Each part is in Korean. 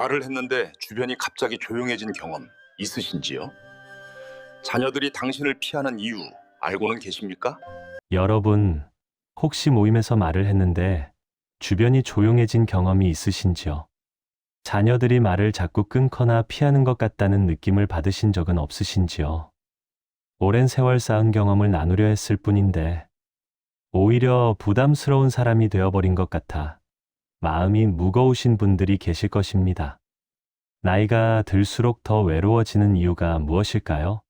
말을 했는데 주변이 갑자기 조용해진 경험 있으신지요? 자녀들이 당신을 피하는 이유 알고는 계십니까? 여러분, 혹시 모임에서 말을 했는데 주변이 조용해진 경험이 있으신지요? 자녀들이 말을 자꾸 끊거나 피하는 것 같다는 느낌을 받으신 적은 없으신지요? 오랜 세월 쌓은 경험을 나누려 했을 뿐인데 오히려 부담스러운 사람이 되어버린 것 같아 마음이 무거우신 분들이 계실 것입니다. 나이가 들수록 더 외로워지는 이유가 무엇일까요?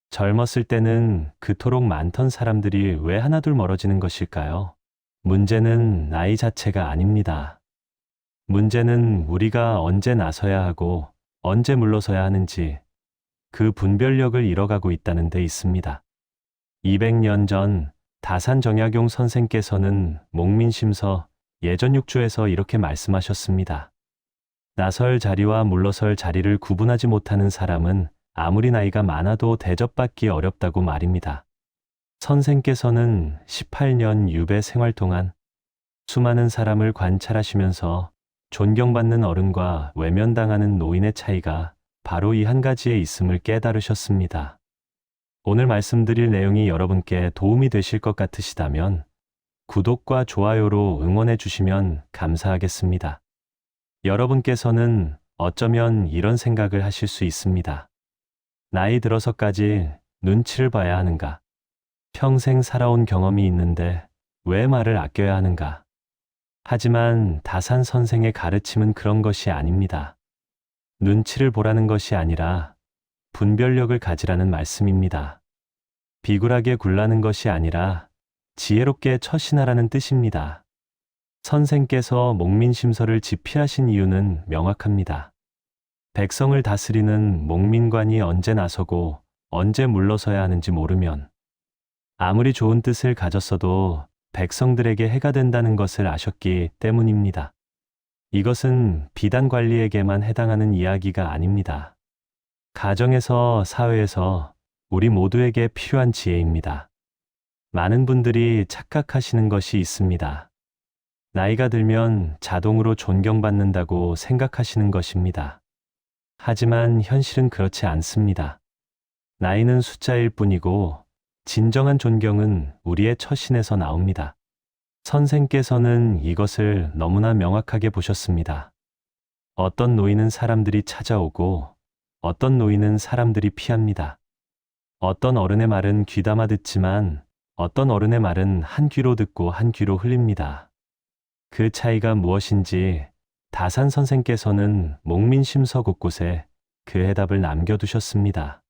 젊었을 때는 그토록 많던 사람들이 왜 하나둘 멀어지는 것일까요? 문제는 나이 자체가 아닙니다. 문제는 우리가 언제 나서야 하고 언제 물러서야 하는지 그 분별력을 잃어가고 있다는 데 있습니다. 200년 전 다산정약용 선생께서는 목민심서 예전육주에서 이렇게 말씀하셨습니다. 나설 자리와 물러설 자리를 구분하지 못하는 사람은 아무리 나이가 많아도 대접받기 어렵다고 말입니다. 선생께서는 18년 유배 생활 동안 수많은 사람을 관찰하시면서 존경받는 어른과 외면당하는 노인의 차이가 바로 이 한 가지에 있음을 깨달으셨습니다. 오늘 말씀드릴 내용이 여러분께 도움이 되실 것 같으시다면 구독과 좋아요로 응원해 주시면 감사하겠습니다. 여러분께서는 어쩌면 이런 생각을 하실 수 있습니다. 나이 들어서까지 눈치를 봐야 하는가? 평생 살아온 경험이 있는데 왜 말을 아껴야 하는가? 하지만 다산 선생의 가르침은 그런 것이 아닙니다. 눈치를 보라는 것이 아니라 분별력을 가지라는 말씀입니다. 비굴하게 굴라는 것이 아니라 지혜롭게 처신하라는 뜻입니다. 선생께서 목민심서를 집필하신 이유는 명확합니다. 백성을 다스리는 목민관이 언제 나서고 언제 물러서야 하는지 모르면 아무리 좋은 뜻을 가졌어도 백성들에게 해가 된다는 것을 아셨기 때문입니다. 이것은 비단 관리에게만 해당하는 이야기가 아닙니다. 가정에서, 사회에서 우리 모두에게 필요한 지혜입니다. 많은 분들이 착각하시는 것이 있습니다. 나이가 들면 자동으로 존경받는다고 생각하시는 것입니다. 하지만 현실은 그렇지 않습니다. 나이는 숫자일 뿐이고 진정한 존경은 우리의 처신에서 나옵니다. 선생께서는 이것을 너무나 명확하게 보셨습니다. 어떤 노인은 사람들이 찾아오고 어떤 노인은 사람들이 피합니다. 어떤 어른의 말은 귀담아 듣지만 어떤 어른의 말은 한 귀로 듣고 한 귀로 흘립니다. 그 차이가 무엇인지 다산 선생께서는 목민심서 곳곳에 그 해답을 남겨두셨습니다.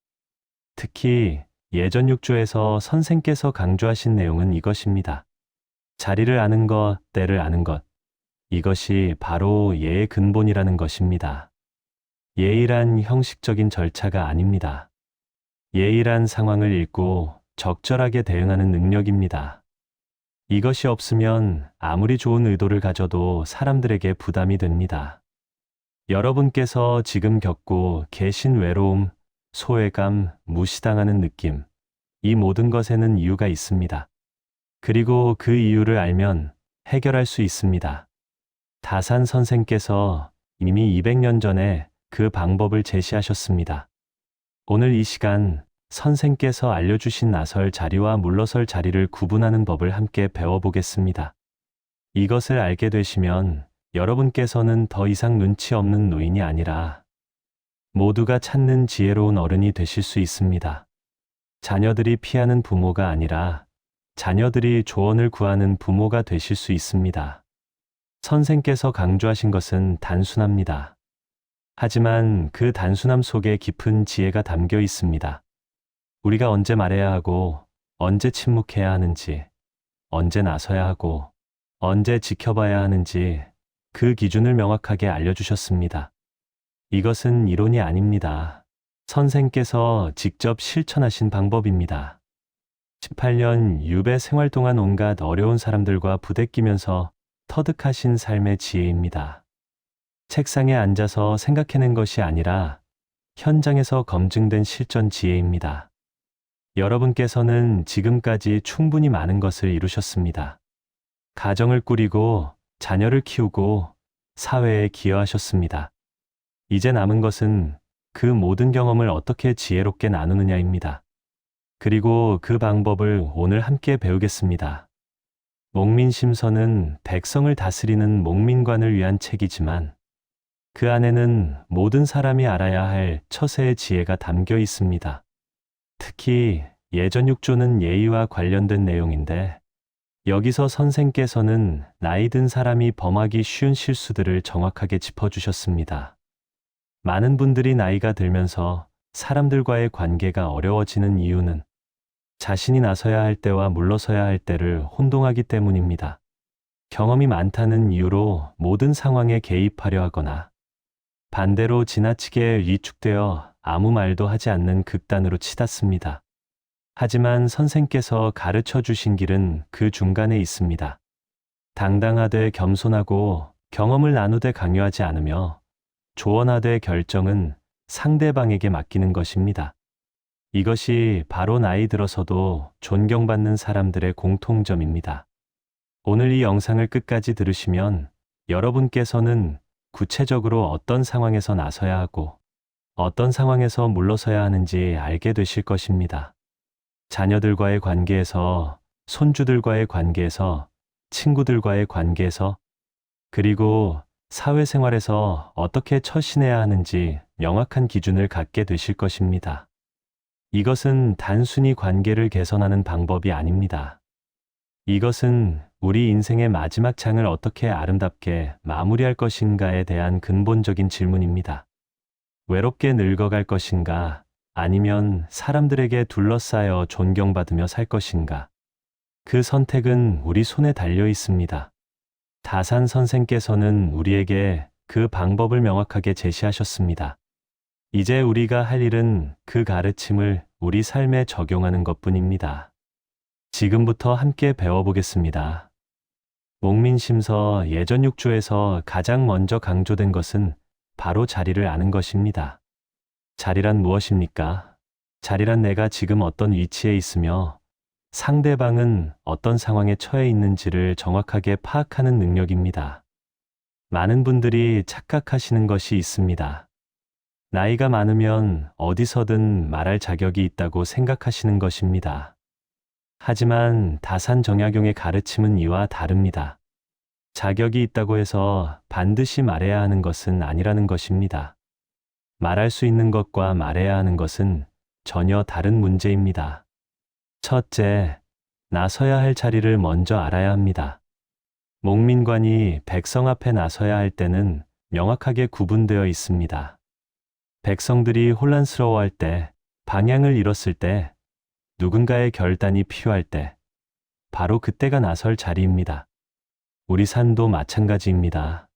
특히 예전 육조에서 선생께서 강조하신 내용은 이것입니다. 자리를 아는 것, 때를 아는 것. 이것이 바로 예의 근본이라는 것입니다. 예의란 형식적인 절차가 아닙니다. 예의란 상황을 읽고 적절하게 대응하는 능력입니다. 이것이 없으면 아무리 좋은 의도를 가져도 사람들에게 부담이 됩니다. 여러분께서 지금 겪고 계신 외로움, 소외감, 무시당하는 느낌, 이 모든 것에는 이유가 있습니다. 그리고 그 이유를 알면 해결할 수 있습니다. 다산 선생께서 이미 200년 전에 그 방법을 제시하셨습니다. 오늘 이 시간 선생께서 알려주신 나설 자리와 물러설 자리를 구분하는 법을 함께 배워보겠습니다. 이것을 알게 되시면 여러분께서는 더 이상 눈치 없는 노인이 아니라 모두가 찾는 지혜로운 어른이 되실 수 있습니다. 자녀들이 피하는 부모가 아니라 자녀들이 조언을 구하는 부모가 되실 수 있습니다. 선생께서 강조하신 것은 단순합니다. 하지만 그 단순함 속에 깊은 지혜가 담겨 있습니다. 우리가 언제 말해야 하고 언제 침묵해야 하는지, 언제 나서야 하고 언제 지켜봐야 하는지 그 기준을 명확하게 알려주셨습니다. 이것은 이론이 아닙니다. 선생께서 직접 실천하신 방법입니다. 18년 유배 생활 동안 온갖 어려운 사람들과 부대끼면서 터득하신 삶의 지혜입니다. 책상에 앉아서 생각해낸 것이 아니라 현장에서 검증된 실전 지혜입니다. 여러분께서는 지금까지 충분히 많은 것을 이루셨습니다. 가정을 꾸리고 자녀를 키우고 사회에 기여하셨습니다. 이제 남은 것은 그 모든 경험을 어떻게 지혜롭게 나누느냐입니다. 그리고 그 방법을 오늘 함께 배우겠습니다. 목민심서는 백성을 다스리는 목민관을 위한 책이지만 그 안에는 모든 사람이 알아야 할 처세의 지혜가 담겨 있습니다. 특히 예전 6조는 예의와 관련된 내용인데 여기서 선생께서는 나이 든 사람이 범하기 쉬운 실수들을 정확하게 짚어주셨습니다. 많은 분들이 나이가 들면서 사람들과의 관계가 어려워지는 이유는 자신이 나서야 할 때와 물러서야 할 때를 혼동하기 때문입니다. 경험이 많다는 이유로 모든 상황에 개입하려 하거나 반대로 지나치게 위축되어 아무 말도 하지 않는 극단으로 치닫습니다. 하지만 선생께서 가르쳐 주신 길은 그 중간에 있습니다. 당당하되 겸손하고 경험을 나누되 강요하지 않으며 조언하되 결정은 상대방에게 맡기는 것입니다. 이것이 바로 나이 들어서도 존경받는 사람들의 공통점입니다. 오늘 이 영상을 끝까지 들으시면 여러분께서는 구체적으로 어떤 상황에서 나서야 하고 어떤 상황에서 물러서야 하는지 알게 되실 것입니다. 자녀들과의 관계에서, 손주들과의 관계에서, 친구들과의 관계에서, 그리고 사회생활에서 어떻게 처신해야 하는지 명확한 기준을 갖게 되실 것입니다. 이것은 단순히 관계를 개선하는 방법이 아닙니다. 이것은 우리 인생의 마지막 장을 어떻게 아름답게 마무리할 것인가에 대한 근본적인 질문입니다. 외롭게 늙어갈 것인가? 아니면 사람들에게 둘러싸여 존경받으며 살 것인가? 그 선택은 우리 손에 달려 있습니다. 다산 선생께서는 우리에게 그 방법을 명확하게 제시하셨습니다. 이제 우리가 할 일은 그 가르침을 우리 삶에 적용하는 것뿐입니다. 지금부터 함께 배워보겠습니다. 목민심서 예전 6조에서 가장 먼저 강조된 것은 바로 자리를 아는 것입니다. 자리란 무엇입니까? 자리란 내가 지금 어떤 위치에 있으며 상대방은 어떤 상황에 처해 있는지를 정확하게 파악하는 능력입니다. 많은 분들이 착각하시는 것이 있습니다. 나이가 많으면 어디서든 말할 자격이 있다고 생각하시는 것입니다. 하지만 다산 정약용의 가르침은 이와 다릅니다. 자격이 있다고 해서 반드시 말해야 하는 것은 아니라는 것입니다. 말할 수 있는 것과 말해야 하는 것은 전혀 다른 문제입니다. 첫째, 나서야 할 자리를 먼저 알아야 합니다. 목민관이 백성 앞에 나서야 할 때는 명확하게 구분되어 있습니다. 백성들이 혼란스러워할 때, 방향을 잃었을 때, 누군가의 결단이 필요할 때, 바로 그때가 나설 자리입니다. 우리 산도 마찬가지입니다.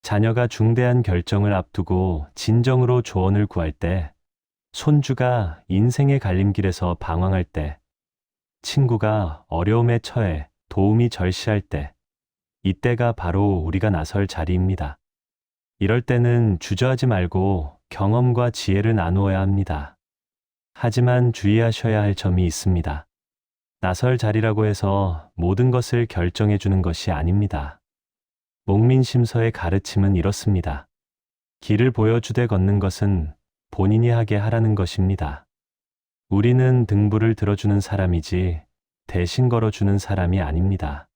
자녀가 중대한 결정을 앞두고 진정으로 조언을 구할 때, 손주가 인생의 갈림길에서 방황할 때, 친구가 어려움에 처해 도움이 절실할 때, 이때가 바로 우리가 나설 자리입니다. 이럴 때는 주저하지 말고 경험과 지혜를 나누어야 합니다. 하지만 주의하셔야 할 점이 있습니다. 나설 자리라고 해서 모든 것을 결정해 주는 것이 아닙니다. 목민심서의 가르침은 이렇습니다. 길을 보여주되 걷는 것은 본인이 하게 하라는 것입니다. 우리는 등불을 들어주는 사람이지 대신 걸어주는 사람이 아닙니다.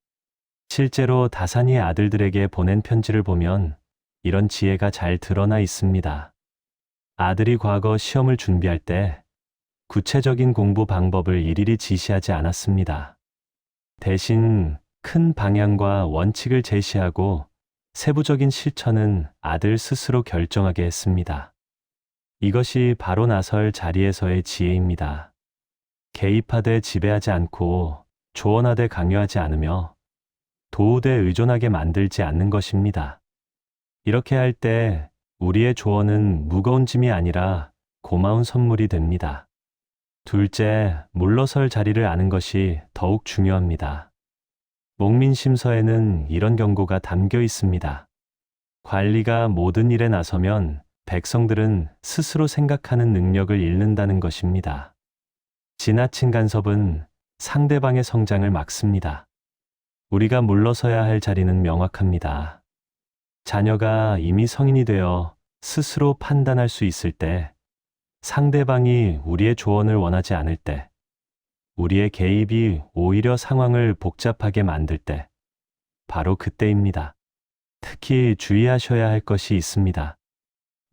실제로 다산이의 아들들에게 보낸 편지를 보면 이런 지혜가 잘 드러나 있습니다. 아들이 과거 시험을 준비할 때 구체적인 공부 방법을 일일이 지시하지 않았습니다. 대신 큰 방향과 원칙을 제시하고 세부적인 실천은 아들 스스로 결정하게 했습니다. 이것이 바로 나설 자리에서의 지혜입니다. 개입하되 지배하지 않고 조언하되 강요하지 않으며 도우되 의존하게 만들지 않는 것입니다. 이렇게 할 때 우리의 조언은 무거운 짐이 아니라 고마운 선물이 됩니다. 둘째, 물러설 자리를 아는 것이 더욱 중요합니다. 목민심서에는 이런 경고가 담겨 있습니다. 관리가 모든 일에 나서면 백성들은 스스로 생각하는 능력을 잃는다는 것입니다. 지나친 간섭은 상대방의 성장을 막습니다. 우리가 물러서야 할 자리는 명확합니다. 자녀가 이미 성인이 되어 스스로 판단할 수 있을 때, 상대방이 우리의 조언을 원하지 않을 때, 우리의 개입이 오히려 상황을 복잡하게 만들 때, 바로 그때입니다. 특히 주의하셔야 할 것이 있습니다.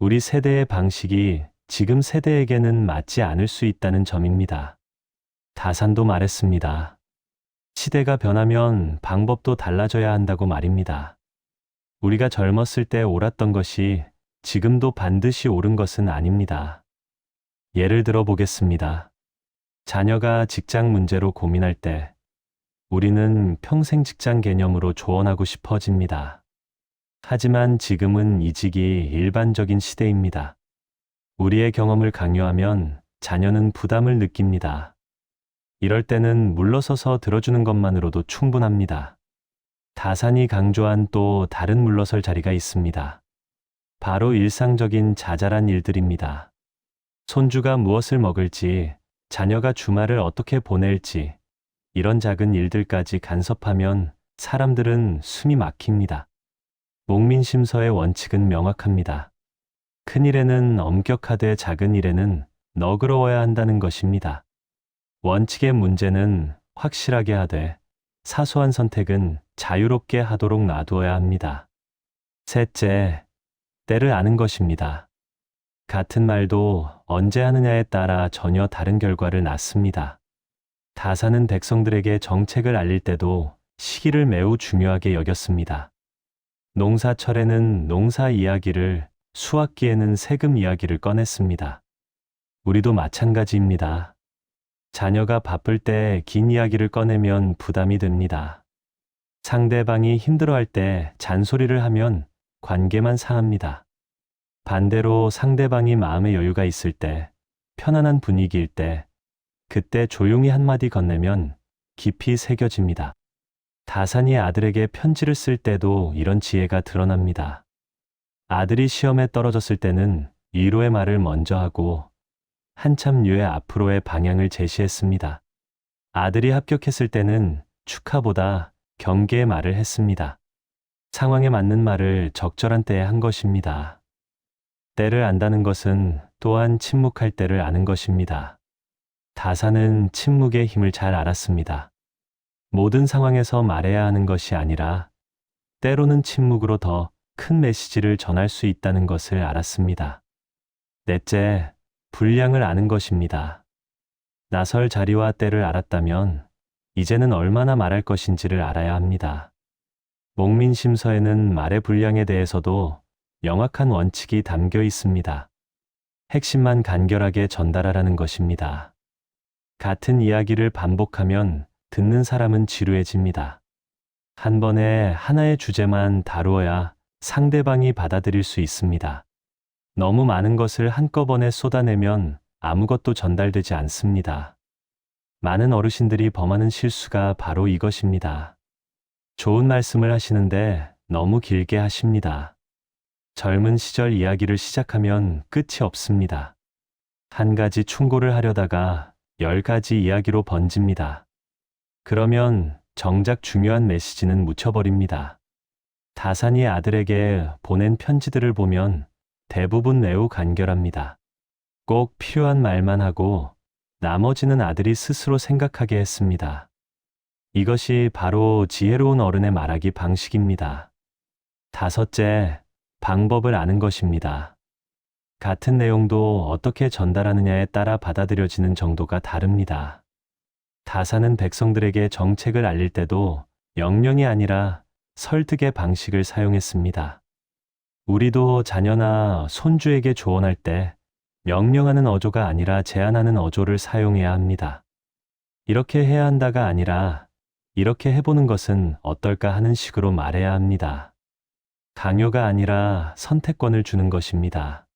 우리 세대의 방식이 지금 세대에게는 맞지 않을 수 있다는 점입니다. 다산도 말했습니다. 시대가 변하면 방법도 달라져야 한다고 말입니다. 우리가 젊었을 때 옳았던 것이 지금도 반드시 옳은 것은 아닙니다. 예를 들어 보겠습니다. 자녀가 직장 문제로 고민할 때 우리는 평생 직장 개념으로 조언하고 싶어집니다. 하지만 지금은 이직이 일반적인 시대입니다. 우리의 경험을 강요하면 자녀는 부담을 느낍니다. 이럴 때는 물러서서 들어주는 것만으로도 충분합니다. 다산이 강조한 또 다른 물러설 자리가 있습니다. 바로 일상적인 자잘한 일들입니다. 손주가 무엇을 먹을지, 자녀가 주말을 어떻게 보낼지, 이런 작은 일들까지 간섭하면 사람들은 숨이 막힙니다. 목민심서의 원칙은 명확합니다. 큰 일에는 엄격하되 작은 일에는 너그러워야 한다는 것입니다. 원칙의 문제는 확실하게 하되 사소한 선택은 자유롭게 하도록 놔두어야 합니다. 셋째, 때를 아는 것입니다. 같은 말도 언제 하느냐에 따라 전혀 다른 결과를 낳습니다. 다산은 백성들에게 정책을 알릴 때도 시기를 매우 중요하게 여겼습니다. 농사철에는 농사 이야기를, 수확기에는 세금 이야기를 꺼냈습니다. 우리도 마찬가지입니다. 자녀가 바쁠 때 긴 이야기를 꺼내면 부담이 됩니다. 상대방이 힘들어할 때 잔소리를 하면 관계만 상합니다. 반대로 상대방이 마음의 여유가 있을 때, 편안한 분위기일 때, 그때 조용히 한마디 건네면 깊이 새겨집니다. 다산이 아들에게 편지를 쓸 때도 이런 지혜가 드러납니다. 아들이 시험에 떨어졌을 때는 위로의 말을 먼저 하고 한참 후에 앞으로의 방향을 제시했습니다. 아들이 합격했을 때는 축하보다 경계의 말을 했습니다. 상황에 맞는 말을 적절한 때에 한 것입니다. 때를 안다는 것은 또한 침묵할 때를 아는 것입니다. 다산은 침묵의 힘을 잘 알았습니다. 모든 상황에서 말해야 하는 것이 아니라 때로는 침묵으로 더 큰 메시지를 전할 수 있다는 것을 알았습니다. 넷째, 분량을 아는 것입니다. 나설 자리와 때를 알았다면 이제는 얼마나 말할 것인지를 알아야 합니다. 목민심서에는 말의 분량에 대해서도 명확한 원칙이 담겨 있습니다. 핵심만 간결하게 전달하라는 것입니다. 같은 이야기를 반복하면 듣는 사람은 지루해집니다. 한 번에 하나의 주제만 다루어야 상대방이 받아들일 수 있습니다. 너무 많은 것을 한꺼번에 쏟아내면 아무것도 전달되지 않습니다. 많은 어르신들이 범하는 실수가 바로 이것입니다. 좋은 말씀을 하시는데 너무 길게 하십니다. 젊은 시절 이야기를 시작하면 끝이 없습니다. 한 가지 충고를 하려다가 10가지 이야기로 번집니다. 그러면 정작 중요한 메시지는 묻혀버립니다. 다산이 아들에게 보낸 편지들을 보면 대부분 매우 간결합니다. 꼭 필요한 말만 하고 나머지는 아들이 스스로 생각하게 했습니다. 이것이 바로 지혜로운 어른의 말하기 방식입니다. 다섯째, 방법을 아는 것입니다. 같은 내용도 어떻게 전달하느냐에 따라 받아들여지는 정도가 다릅니다. 다산은 백성들에게 정책을 알릴 때도 명령이 아니라 설득의 방식을 사용했습니다. 우리도 자녀나 손주에게 조언할 때 명령하는 어조가 아니라 제안하는 어조를 사용해야 합니다. 이렇게 해야 한다가 아니라 이렇게 해보는 것은 어떨까 하는 식으로 말해야 합니다. 강요가 아니라 선택권을 주는 것입니다.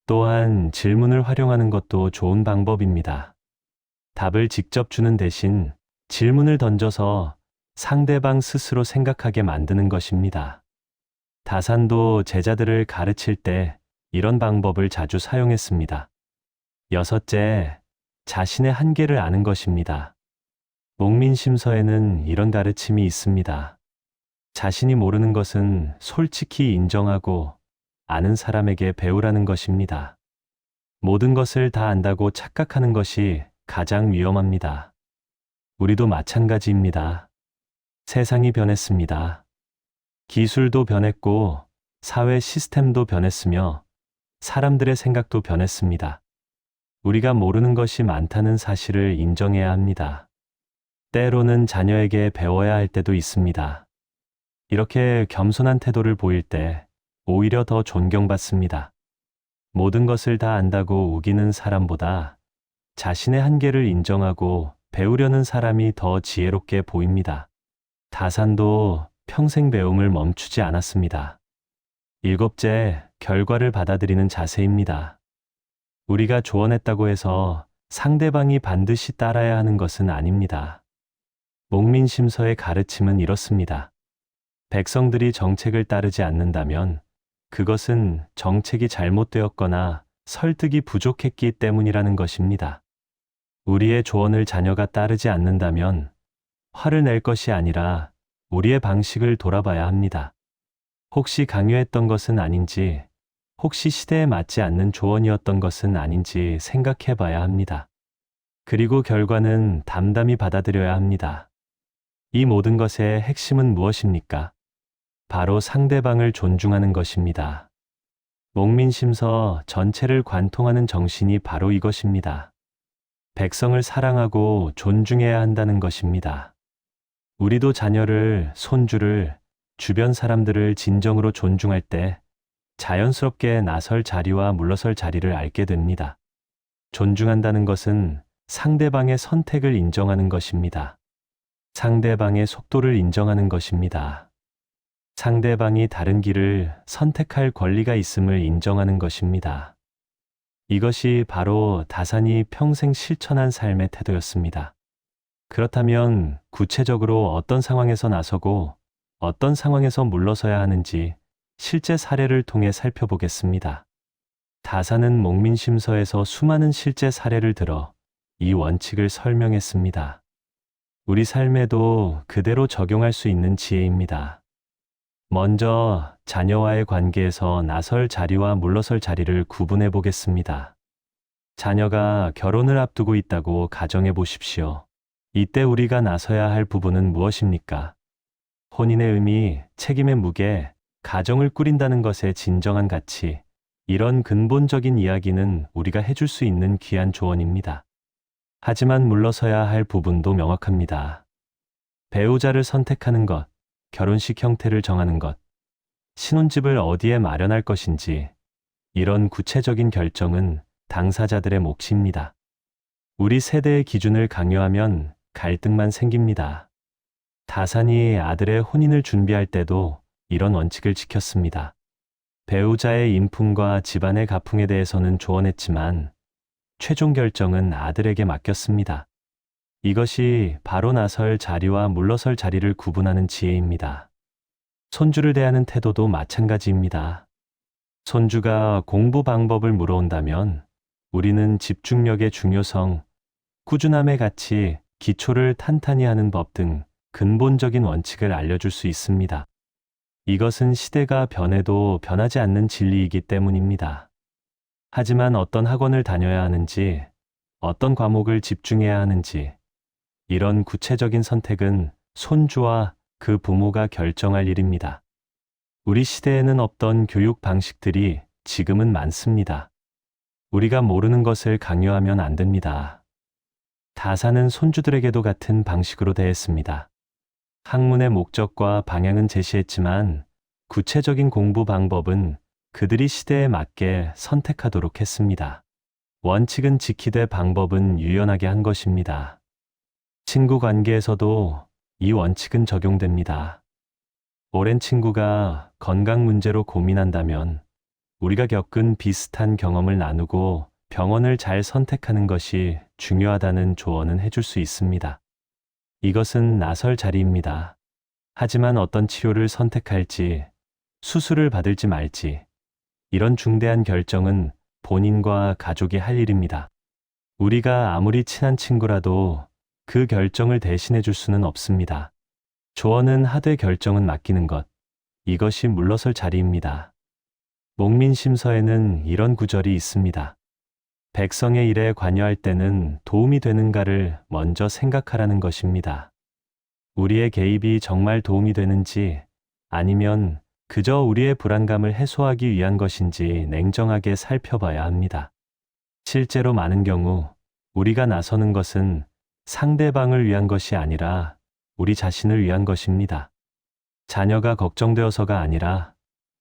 또한 질문을 활용하는 것도 좋은 방법입니다. 답을 직접 주는 대신 질문을 던져서 상대방 스스로 생각하게 만드는 것입니다. 다산도 제자들을 가르칠 때 이런 방법을 자주 사용했습니다. 여섯째, 자신의 한계를 아는 것입니다. 목민심서에는 이런 가르침이 있습니다. 자신이 모르는 것은 솔직히 인정하고 아는 사람에게 배우라는 것입니다. 모든 것을 다 안다고 착각하는 것이 가장 위험합니다. 우리도 마찬가지입니다. 세상이 변했습니다. 기술도 변했고 사회 시스템도 변했으며 사람들의 생각도 변했습니다. 우리가 모르는 것이 많다는 사실을 인정해야 합니다. 때로는 자녀에게 배워야 할 때도 있습니다. 이렇게 겸손한 태도를 보일 때 오히려 더 존경받습니다. 모든 것을 다 안다고 우기는 사람보다 자신의 한계를 인정하고 배우려는 사람이 더 지혜롭게 보입니다. 다산도 평생 배움을 멈추지 않았습니다. 일곱째, 결과를 받아들이는 자세입니다. 우리가 조언했다고 해서 상대방이 반드시 따라야 하는 것은 아닙니다. 목민심서의 가르침은 이렇습니다. 백성들이 정책을 따르지 않는다면 그것은 정책이 잘못되었거나 설득이 부족했기 때문이라는 것입니다. 우리의 조언을 자녀가 따르지 않는다면 화를 낼 것이 아니라 우리의 방식을 돌아봐야 합니다. 혹시 강요했던 것은 아닌지, 혹시 시대에 맞지 않는 조언이었던 것은 아닌지 생각해 봐야 합니다. 그리고 결과는 담담히 받아들여야 합니다. 이 모든 것의 핵심은 무엇입니까? 바로 상대방을 존중하는 것입니다. 목민심서 전체를 관통하는 정신이 바로 이것입니다. 백성을 사랑하고 존중해야 한다는 것입니다. 우리도 자녀를, 손주를, 주변 사람들을 진정으로 존중할 때 자연스럽게 나설 자리와 물러설 자리를 알게 됩니다. 존중한다는 것은 상대방의 선택을 인정하는 것입니다. 상대방의 속도를 인정하는 것입니다. 상대방이 다른 길을 선택할 권리가 있음을 인정하는 것입니다. 이것이 바로 다산이 평생 실천한 삶의 태도였습니다. 그렇다면 구체적으로 어떤 상황에서 나서고 어떤 상황에서 물러서야 하는지 실제 사례를 통해 살펴보겠습니다. 다산은 목민심서에서 수많은 실제 사례를 들어 이 원칙을 설명했습니다. 우리 삶에도 그대로 적용할 수 있는 지혜입니다. 먼저 자녀와의 관계에서 나설 자리와 물러설 자리를 구분해 보겠습니다. 자녀가 결혼을 앞두고 있다고 가정해 보십시오. 이때 우리가 나서야 할 부분은 무엇입니까? 혼인의 의미, 책임의 무게, 가정을 꾸린다는 것의 진정한 가치, 이런 근본적인 이야기는 우리가 해줄 수 있는 귀한 조언입니다. 하지만 물러서야 할 부분도 명확합니다. 배우자를 선택하는 것, 결혼식 형태를 정하는 것, 신혼집을 어디에 마련할 것인지, 이런 구체적인 결정은 당사자들의 몫입니다. 우리 세대의 기준을 강요하면 갈등만 생깁니다. 다산이 아들의 혼인을 준비할 때도 이런 원칙을 지켰습니다. 배우자의 인품과 집안의 가풍에 대해서는 조언했지만 최종 결정은 아들에게 맡겼습니다. 이것이 바로 나설 자리와 물러설 자리를 구분하는 지혜입니다. 손주를 대하는 태도도 마찬가지입니다. 손주가 공부 방법을 물어온다면 우리는 집중력의 중요성, 꾸준함의 가치, 기초를 탄탄히 하는 법 등 근본적인 원칙을 알려줄 수 있습니다. 이것은 시대가 변해도 변하지 않는 진리이기 때문입니다. 하지만 어떤 학원을 다녀야 하는지, 어떤 과목을 집중해야 하는지, 이런 구체적인 선택은 손주와 그 부모가 결정할 일입니다. 우리 시대에는 없던 교육 방식들이 지금은 많습니다. 우리가 모르는 것을 강요하면 안 됩니다. 다산은 손주들에게도 같은 방식으로 대했습니다. 학문의 목적과 방향은 제시했지만 구체적인 공부 방법은 그들이 시대에 맞게 선택하도록 했습니다. 원칙은 지키되 방법은 유연하게 한 것입니다. 친구 관계에서도 이 원칙은 적용됩니다. 오랜 친구가 건강 문제로 고민한다면 우리가 겪은 비슷한 경험을 나누고 병원을 잘 선택하는 것이 중요하다는 조언은 해줄 수 있습니다. 이것은 나설 자리입니다. 하지만 어떤 치료를 선택할지, 수술을 받을지 말지, 이런 중대한 결정은 본인과 가족이 할 일입니다. 우리가 아무리 친한 친구라도 그 결정을 대신해 줄 수는 없습니다. 조언은 하되 결정은 맡기는 것, 이것이 물러설 자리입니다. 목민심서에는 이런 구절이 있습니다. 백성의 일에 관여할 때는 도움이 되는가를 먼저 생각하라는 것입니다. 우리의 개입이 정말 도움이 되는지 아니면 그저 우리의 불안감을 해소하기 위한 것인지 냉정하게 살펴봐야 합니다. 실제로 많은 경우 우리가 나서는 것은 상대방을 위한 것이 아니라 우리 자신을 위한 것입니다. 자녀가 걱정되어서가 아니라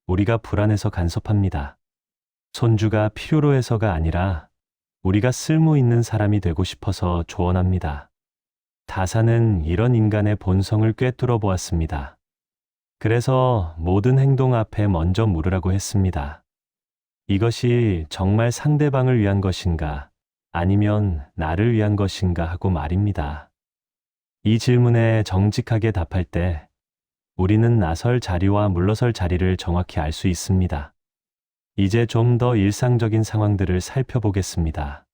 우리가 불안해서 간섭합니다. 손주가 필요로 해서가 아니라 우리가 쓸모 있는 사람이 되고 싶어서 조언합니다. 다사는 이런 인간의 본성을 꿰뚫어 보았습니다. 그래서 모든 행동 앞에 먼저 물으라고 했습니다. 이것이 정말 상대방을 위한 것인가 아니면 나를 위한 것인가 하고 말입니다. 이 질문에 정직하게 답할 때 우리는 나설 자리와 물러설 자리를 정확히 알 수 있습니다. 이제 좀 더 일상적인 상황들을 살펴보겠습니다.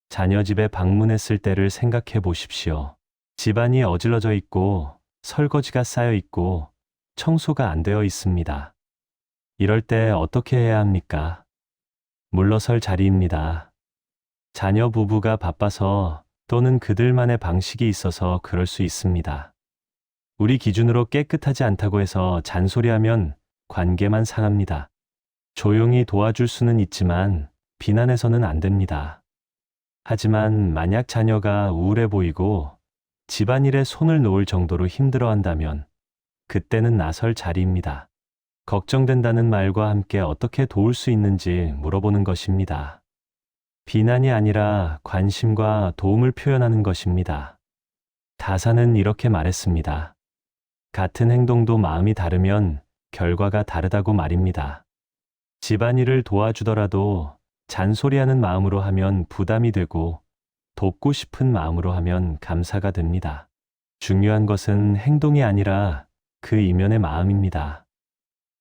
자녀 집에 방문했을 때를 생각해 보십시오. 집안이 어질러져 있고 설거지가 쌓여 있고 청소가 안 되어 있습니다. 이럴 때 어떻게 해야 합니까? 물러설 자리입니다. 자녀 부부가 바빠서 또는 그들만의 방식이 있어서 그럴 수 있습니다. 우리 기준으로 깨끗하지 않다고 해서 잔소리하면 관계만 상합니다. 조용히 도와줄 수는 있지만 비난해서는 안 됩니다. 하지만 만약 자녀가 우울해 보이고 집안일에 손을 놓을 정도로 힘들어한다면 그때는 나설 자리입니다. 걱정된다는 말과 함께 어떻게 도울 수 있는지 물어보는 것입니다. 비난이 아니라 관심과 도움을 표현하는 것입니다. 다사는 이렇게 말했습니다. 같은 행동도 마음이 다르면 결과가 다르다고 말입니다. 집안일을 도와주더라도 잔소리하는 마음으로 하면 부담이 되고 돕고 싶은 마음으로 하면 감사가 됩니다. 중요한 것은 행동이 아니라 그 이면의 마음입니다.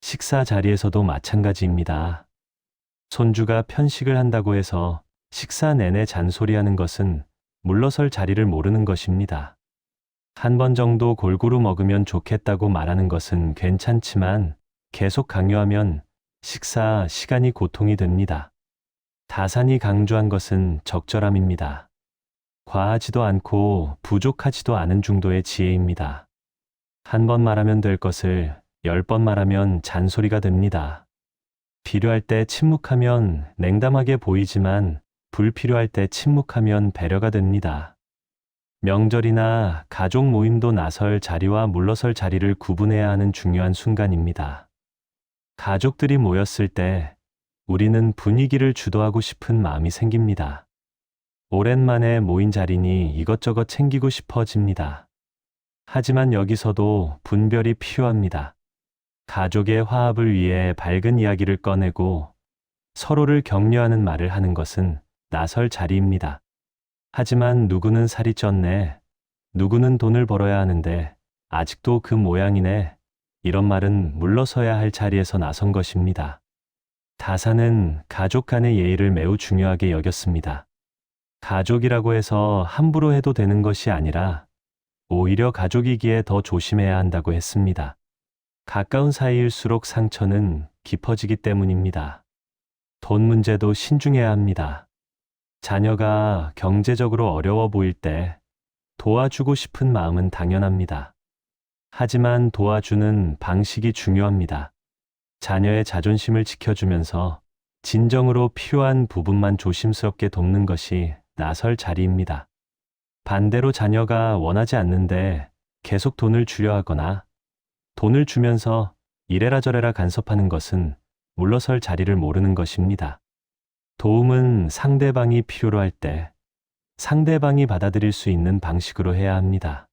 식사 자리에서도 마찬가지입니다. 손주가 편식을 한다고 해서 식사 내내 잔소리하는 것은 물러설 자리를 모르는 것입니다. 한 번 정도 골고루 먹으면 좋겠다고 말하는 것은 괜찮지만 계속 강요하면 식사 시간이 고통이 됩니다. 다산이 강조한 것은 적절함입니다. 과하지도 않고 부족하지도 않은 중도의 지혜입니다. 한 번 말하면 될 것을 10번 말하면 잔소리가 됩니다. 필요할 때 침묵하면 냉담하게 보이지만 불필요할 때 침묵하면 배려가 됩니다. 명절이나 가족 모임도 나설 자리와 물러설 자리를 구분해야 하는 중요한 순간입니다. 가족들이 모였을 때 우리는 분위기를 주도하고 싶은 마음이 생깁니다. 오랜만에 모인 자리니 이것저것 챙기고 싶어집니다. 하지만 여기서도 분별이 필요합니다. 가족의 화합을 위해 밝은 이야기를 꺼내고 서로를 격려하는 말을 하는 것은 나설 자리입니다. 하지만 누구는 살이 쪘네, 누구는 돈을 벌어야 하는데 아직도 그 모양이네, 이런 말은 물러서야 할 자리에서 나선 것입니다. 다사는 가족 간의 예의를 매우 중요하게 여겼습니다. 가족이라고 해서 함부로 해도 되는 것이 아니라 오히려 가족이기에 더 조심해야 한다고 했습니다. 가까운 사이일수록 상처는 깊어지기 때문입니다. 돈 문제도 신중해야 합니다. 자녀가 경제적으로 어려워 보일 때 도와주고 싶은 마음은 당연합니다. 하지만 도와주는 방식이 중요합니다. 자녀의 자존심을 지켜주면서 진정으로 필요한 부분만 조심스럽게 돕는 것이 나설 자리입니다. 반대로 자녀가 원하지 않는데 계속 돈을 주려 하거나 돈을 주면서 이래라 저래라 간섭하는 것은 물러설 자리를 모르는 것입니다. 도움은 상대방이 필요로 할 때 상대방이 받아들일 수 있는 방식으로 해야 합니다.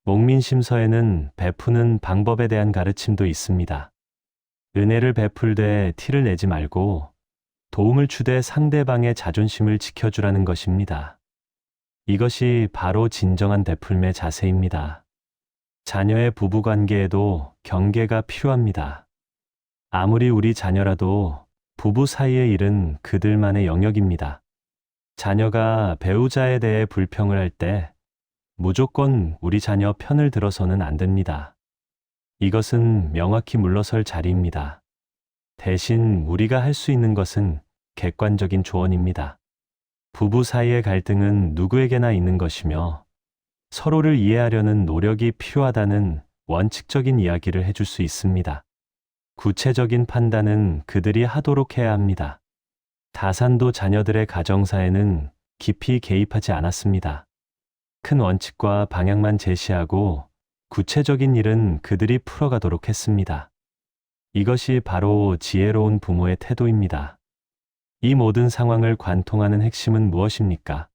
목민심서에는 베푸는 방법에 대한 가르침도 있습니다. 은혜를 베풀되 티를 내지 말고 도움을 주되 상대방의 자존심을 지켜주라는 것입니다. 이것이 바로 진정한 베풀매 자세입니다. 자녀의 부부관계에도 경계가 필요합니다. 아무리 우리 자녀라도 부부 사이의 일은 그들만의 영역입니다. 자녀가 배우자에 대해 불평을 할 때 무조건 우리 자녀 편을 들어서는 안 됩니다. 이것은 명확히 물러설 자리입니다. 대신 우리가 할 수 있는 것은 객관적인 조언입니다. 부부 사이의 갈등은 누구에게나 있는 것이며 서로를 이해하려는 노력이 필요하다는 원칙적인 이야기를 해줄 수 있습니다. 구체적인 판단은 그들이 하도록 해야 합니다. 다산도 자녀들의 가정사에는 깊이 개입하지 않았습니다. 큰 원칙과 방향만 제시하고 구체적인 일은 그들이 풀어가도록 했습니다. 이것이 바로 지혜로운 부모의 태도입니다. 이 모든 상황을 관통하는 핵심은 무엇입니까?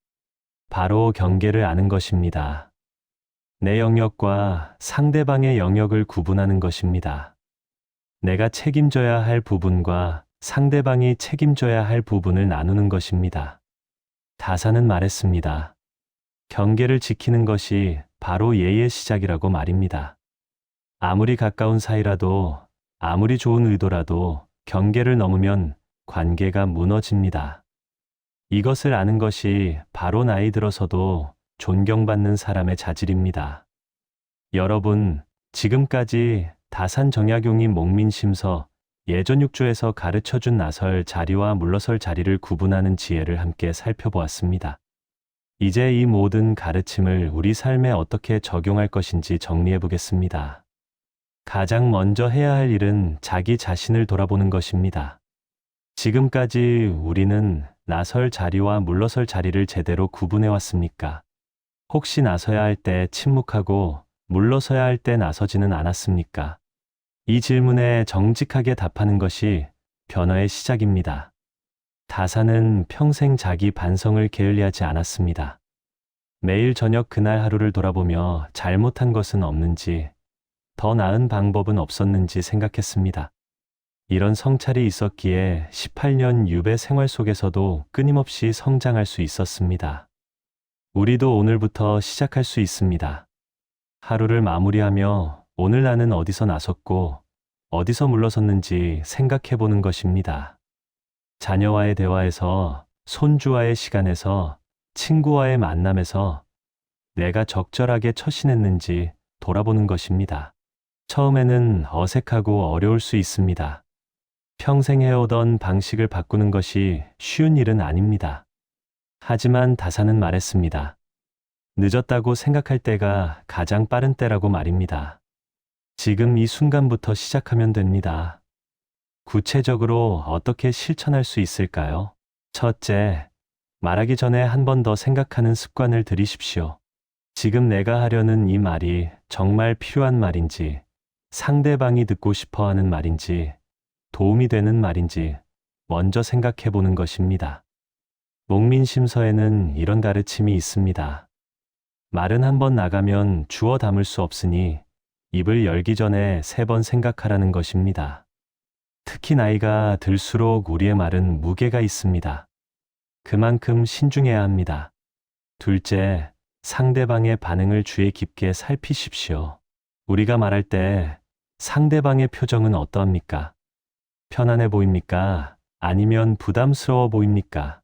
바로 경계를 아는 것입니다. 내 영역과 상대방의 영역을 구분하는 것입니다. 내가 책임져야 할 부분과 상대방이 책임져야 할 부분을 나누는 것입니다. 다산은 말했습니다. 경계를 지키는 것이 바로 예의 시작이라고 말입니다. 아무리 가까운 사이라도, 아무리 좋은 의도라도 경계를 넘으면 관계가 무너집니다. 이것을 아는 것이 바로 나이 들어서도 존경받는 사람의 자질입니다. 여러분, 지금까지 다산 정약용이 목민심서 예전 6조에서 가르쳐준 나설 자리와 물러설 자리를 구분하는 지혜를 함께 살펴보았습니다. 이제 이 모든 가르침을 우리 삶에 어떻게 적용할 것인지 정리해 보겠습니다. 가장 먼저 해야 할 일은 자기 자신을 돌아보는 것입니다. 지금까지 우리는 나설 자리와 물러설 자리를 제대로 구분해 왔습니까? 혹시 나서야 할 때 침묵하고 물러서야 할 때 나서지는 않았습니까? 이 질문에 정직하게 답하는 것이 변화의 시작입니다. 다산은 평생 자기 반성을 게을리하지 않았습니다. 매일 저녁 그날 하루를 돌아보며 잘못한 것은 없는지, 더 나은 방법은 없었는지 생각했습니다. 이런 성찰이 있었기에 18년 유배 생활 속에서도 끊임없이 성장할 수 있었습니다. 우리도 오늘부터 시작할 수 있습니다. 하루를 마무리하며 오늘 나는 어디서 나섰고 어디서 물러섰는지 생각해 보는 것입니다. 자녀와의 대화에서, 손주와의 시간에서, 친구와의 만남에서 내가 적절하게 처신했는지 돌아보는 것입니다. 처음에는 어색하고 어려울 수 있습니다. 평생 해오던 방식을 바꾸는 것이 쉬운 일은 아닙니다. 하지만 다산은 말했습니다. 늦었다고 생각할 때가 가장 빠른 때라고 말입니다. 지금 이 순간부터 시작하면 됩니다. 구체적으로 어떻게 실천할 수 있을까요? 첫째, 말하기 전에 한 번 더 생각하는 습관을 들이십시오. 지금 내가 하려는 이 말이 정말 필요한 말인지, 상대방이 듣고 싶어 하는 말인지, 도움이 되는 말인지 먼저 생각해 보는 것입니다. 목민심서에는 이런 가르침이 있습니다. 말은 한 번 나가면 주워 담을 수 없으니 입을 열기 전에 3번 생각하라는 것입니다. 특히 나이가 들수록 우리의 말은 무게가 있습니다. 그만큼 신중해야 합니다. 둘째, 상대방의 반응을 주의 깊게 살피십시오. 우리가 말할 때 상대방의 표정은 어떠합니까? 편안해 보입니까? 아니면 부담스러워 보입니까?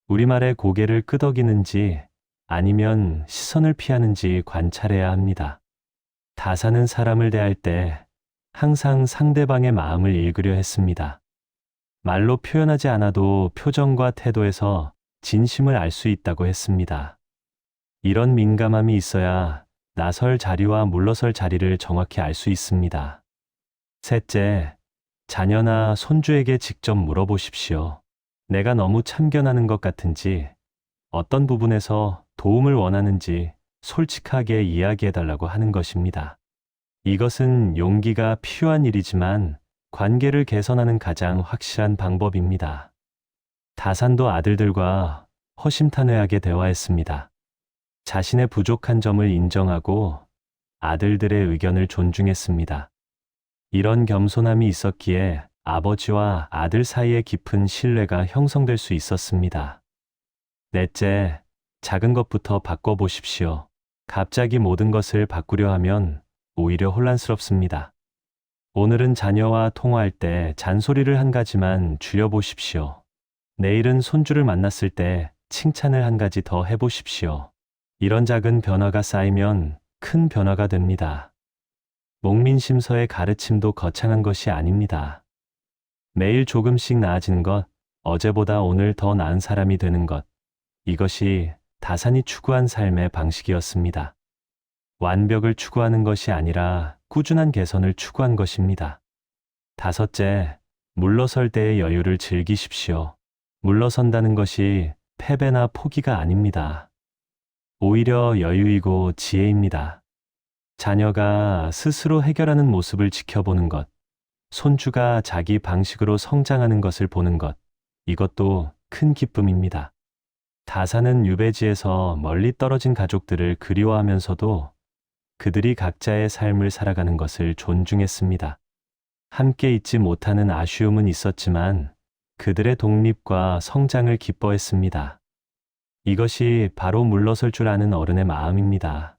우리말에 고개를 끄덕이는지 아니면 시선을 피하는지 관찰해야 합니다. 다사는 사람을 대할 때 항상 상대방의 마음을 읽으려 했습니다. 말로 표현하지 않아도 표정과 태도에서 진심을 알 수 있다고 했습니다. 이런 민감함이 있어야 나설 자리와 물러설 자리를 정확히 알 수 있습니다. 셋째, 자녀나 손주에게 직접 물어보십시오. 내가 너무 참견하는 것 같은지, 어떤 부분에서 도움을 원하는지 솔직하게 이야기해달라고 하는 것입니다. 이것은 용기가 필요한 일이지만 관계를 개선하는 가장 확실한 방법입니다. 다산도 아들들과 허심탄회하게 대화했습니다. 자신의 부족한 점을 인정하고 아들들의 의견을 존중했습니다. 이런 겸손함이 있었기에 아버지와 아들 사이에 깊은 신뢰가 형성될 수 있었습니다. 넷째, 작은 것부터 바꿔보십시오. 갑자기 모든 것을 바꾸려 하면 오히려 혼란스럽습니다. 오늘은 자녀와 통화할 때 잔소리를 한 가지만 줄여보십시오. 내일은 손주를 만났을 때 칭찬을 한 가지 더 해보십시오. 이런 작은 변화가 쌓이면 큰 변화가 됩니다. 목민심서의 가르침도 거창한 것이 아닙니다. 매일 조금씩 나아지는 것, 어제보다 오늘 더 나은 사람이 되는 것, 이것이 다산이 추구한 삶의 방식이었습니다. 완벽을 추구하는 것이 아니라 꾸준한 개선을 추구한 것입니다. 다섯째, 물러설 때의 여유를 즐기십시오. 물러선다는 것이 패배나 포기가 아닙니다. 오히려 여유이고 지혜입니다. 자녀가 스스로 해결하는 모습을 지켜보는 것, 손주가 자기 방식으로 성장하는 것을 보는 것, 이것도 큰 기쁨입니다. 다산은 유배지에서 멀리 떨어진 가족들을 그리워하면서도 그들이 각자의 삶을 살아가는 것을 존중했습니다. 함께 있지 못하는 아쉬움은 있었지만 그들의 독립과 성장을 기뻐했습니다. 이것이 바로 물러설 줄 아는 어른의 마음입니다.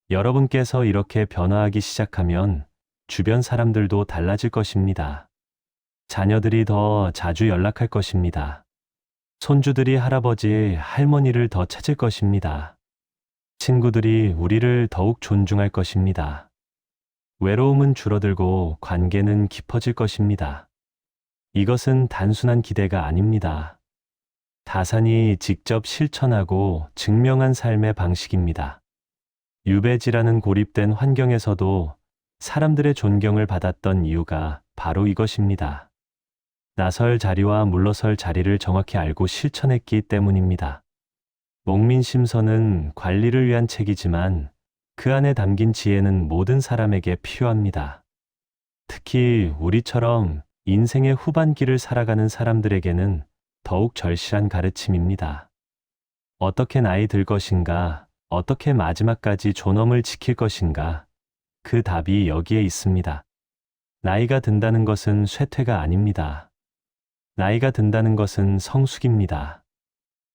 여러분께서 이렇게 변화하기 시작하면 주변 사람들도 달라질 것입니다. 자녀들이 더 자주 연락할 것입니다. 손주들이 할아버지, 할머니를 더 찾을 것입니다. 친구들이 우리를 더욱 존중할 것입니다. 외로움은 줄어들고 관계는 깊어질 것입니다. 이것은 단순한 기대가 아닙니다. 다산이 직접 실천하고 증명한 삶의 방식입니다. 유배지라는 고립된 환경에서도 사람들의 존경을 받았던 이유가 바로 이것입니다. 나설 자리와 물러설 자리를 정확히 알고 실천했기 때문입니다. 목민심서는 관리를 위한 책이지만 그 안에 담긴 지혜는 모든 사람에게 필요합니다. 특히 우리처럼 인생의 후반기를 살아가는 사람들에게는 더욱 절실한 가르침입니다. 어떻게 나이 들 것인가, 어떻게 마지막까지 존엄을 지킬 것인가, 그 답이 여기에 있습니다. 나이가 든다는 것은 쇠퇴가 아닙니다. 나이가 든다는 것은 성숙입니다.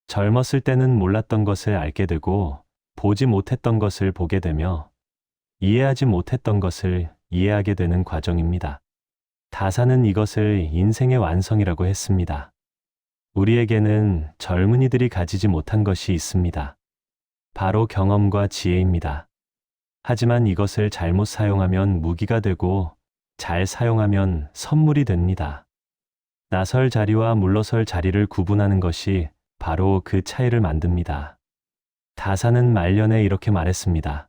젊었을 때는 몰랐던 것을 알게 되고 보지 못했던 것을 보게 되며 이해하지 못했던 것을 이해하게 되는 과정입니다. 다산은 이것을 인생의 완성이라고 했습니다. 우리에게는 젊은이들이 가지지 못한 것이 있습니다. 바로 경험과 지혜입니다. 하지만 이것을 잘못 사용하면 무기가 되고 잘 사용하면 선물이 됩니다. 나설 자리와 물러설 자리를 구분하는 것이 바로 그 차이를 만듭니다. 다산은 말년에 이렇게 말했습니다.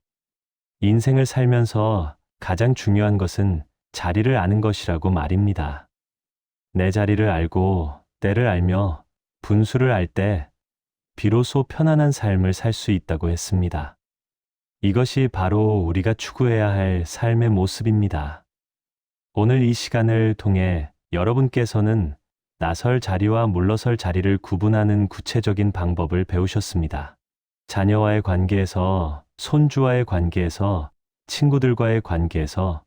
인생을 살면서 가장 중요한 것은 자리를 아는 것이라고 말입니다. 내 자리를 알고 때를 알며 분수를 알 때 비로소 편안한 삶을 살 수 있다고 했습니다. 이것이 바로 우리가 추구해야 할 삶의 모습입니다. 오늘 이 시간을 통해 여러분께서는 나설 자리와 물러설 자리를 구분하는 구체적인 방법을 배우셨습니다. 자녀와의 관계에서, 손주와의 관계에서, 친구들과의 관계에서,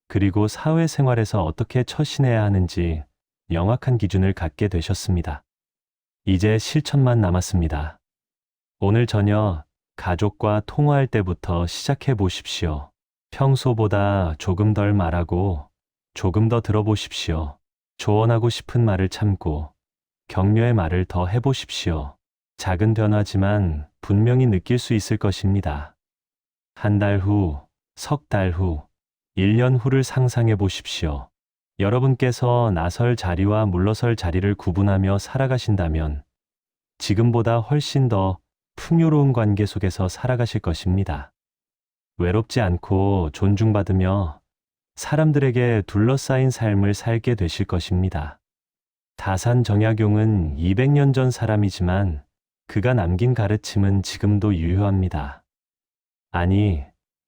그리고 사회생활에서 어떻게 처신해야 하는지 명확한 기준을 갖게 되셨습니다. 이제 실천만 남았습니다. 오늘 저녁 가족과 통화할 때부터 시작해 보십시오. 평소보다 조금 덜 말하고 조금 더 들어보십시오. 조언하고 싶은 말을 참고 격려의 말을 더 해보십시오. 작은 변화지만 분명히 느낄 수 있을 것입니다. 한 달 후, 석 달 후, 1년 후를 상상해 보십시오. 여러분께서 나설 자리와 물러설 자리를 구분하며 살아가신다면 지금보다 훨씬 더 풍요로운 관계 속에서 살아가실 것입니다. 외롭지 않고 존중받으며 사람들에게 둘러싸인 삶을 살게 되실 것입니다. 다산 정약용은 200년 전 사람이지만 그가 남긴 가르침은 지금도 유효합니다. 아니,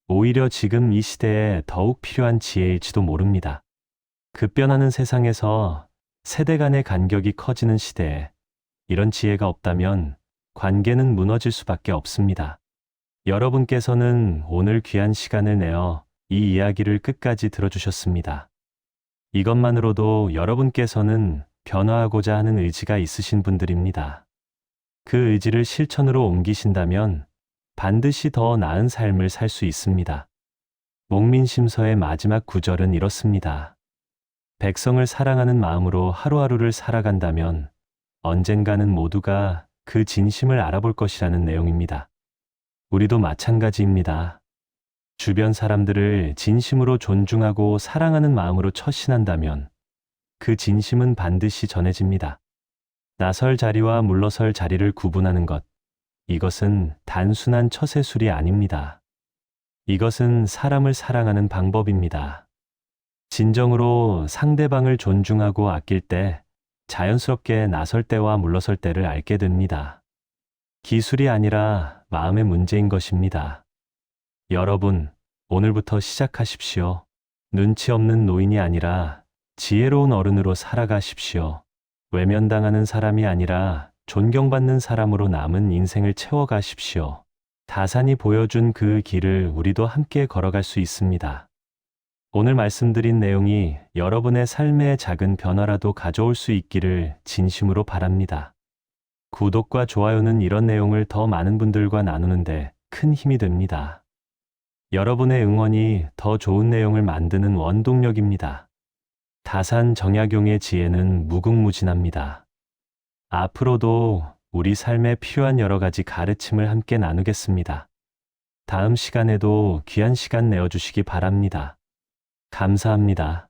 오히려 지금 이 시대에 더욱 필요한 지혜일지도 모릅니다. 급변하는 세상에서 세대 간의 간격이 커지는 시대에 이런 지혜가 없다면 관계는 무너질 수밖에 없습니다. 여러분께서는 오늘 귀한 시간을 내어 이 이야기를 끝까지 들어주셨습니다. 이것만으로도 여러분께서는 변화하고자 하는 의지가 있으신 분들입니다. 그 의지를 실천으로 옮기신다면 반드시 더 나은 삶을 살 수 있습니다. 목민심서의 마지막 구절은 이렇습니다. 백성을 사랑하는 마음으로 하루하루를 살아간다면 언젠가는 모두가 그 진심을 알아볼 것이라는 내용입니다. 우리도 마찬가지입니다. 주변 사람들을 진심으로 존중하고 사랑하는 마음으로 처신한다면 그 진심은 반드시 전해집니다. 나설 자리와 물러설 자리를 구분하는 것, 이것은 단순한 처세술이 아닙니다. 이것은 사람을 사랑하는 방법입니다. 진정으로 상대방을 존중하고 아낄 때 자연스럽게 나설 때와 물러설 때를 알게 됩니다. 기술이 아니라 마음의 문제인 것입니다. 여러분, 오늘부터 시작하십시오. 눈치 없는 노인이 아니라 지혜로운 어른으로 살아가십시오. 외면당하는 사람이 아니라 존경받는 사람으로 남은 인생을 채워가십시오. 다산이 보여준 그 길을 우리도 함께 걸어갈 수 있습니다. 오늘 말씀드린 내용이 여러분의 삶에 작은 변화라도 가져올 수 있기를 진심으로 바랍니다. 구독과 좋아요는 이런 내용을 더 많은 분들과 나누는데 큰 힘이 됩니다. 여러분의 응원이 더 좋은 내용을 만드는 원동력입니다. 다산 정약용의 지혜는 무궁무진합니다. 앞으로도 우리 삶에 필요한 여러 가지 가르침을 함께 나누겠습니다. 다음 시간에도 귀한 시간 내어주시기 바랍니다. 감사합니다.